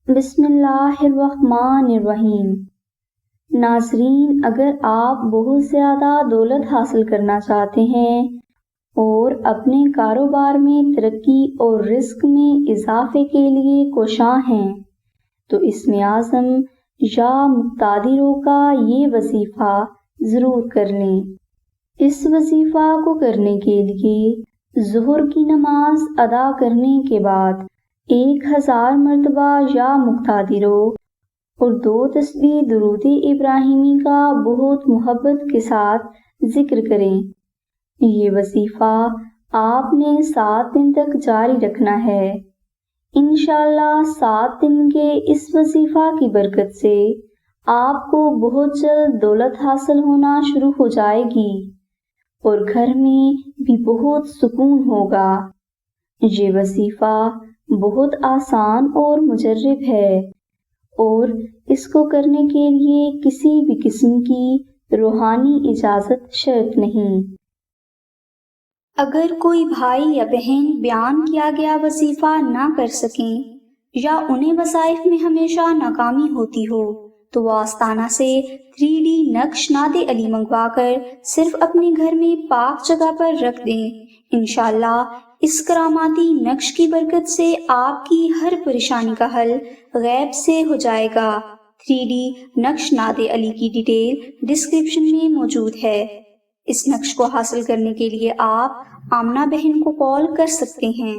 بسم اللہ الرحمن الرحیم۔ ناظرین، اگر آپ بہت زیادہ دولت حاصل کرنا چاہتے ہیں اور اپنے کاروبار میں ترقی اور رزق میں اضافے کے لیے کوشاں ہیں تو اسم اعظم یا مقتدروں کا یہ وظیفہ ضرور کر لیں۔ اس وظیفہ کو کرنے کے لیے ظہر کی نماز ادا کرنے کے بعد 1000 مرتبہ یا مقتدروں اور 2 تسبیح درود ابراہیمی کا بہت محبت کے ساتھ ذکر کریں۔ یہ وظیفہ آپ نے 7 دن تک جاری رکھنا ہے۔ انشاءاللہ 7 دن کے اس وظیفہ کی برکت سے آپ کو بہت جلد دولت حاصل ہونا شروع ہو جائے گی اور گھر میں بھی بہت سکون ہوگا۔ یہ وظیفہ بہت آسان اور مجرب ہے اور اس کو کرنے کے لیے کسی بھی قسم کی روحانی اجازت شرط نہیں۔ اگر کوئی بھائی یا بہن بیان کیا گیا وظیفہ نہ کر سکیں یا انہیں وظائف میں ہمیشہ ناکامی ہوتی ہو تو وہ آستانہ سے 3D نقش ناد علی منگوا کر صرف اپنے گھر میں پاک جگہ پر رکھ دیں۔ انشاءاللہ اس کراماتی نقش کی برکت سے آپ کی ہر پریشانی کا حل غیب سے ہو جائے گا۔ 3D نقش ناد علی کی ڈیٹیل ڈسکرپشن میں موجود ہے۔ اس نقش کو حاصل کرنے کے لیے آپ آمنہ بہن کو کال کر سکتے ہیں۔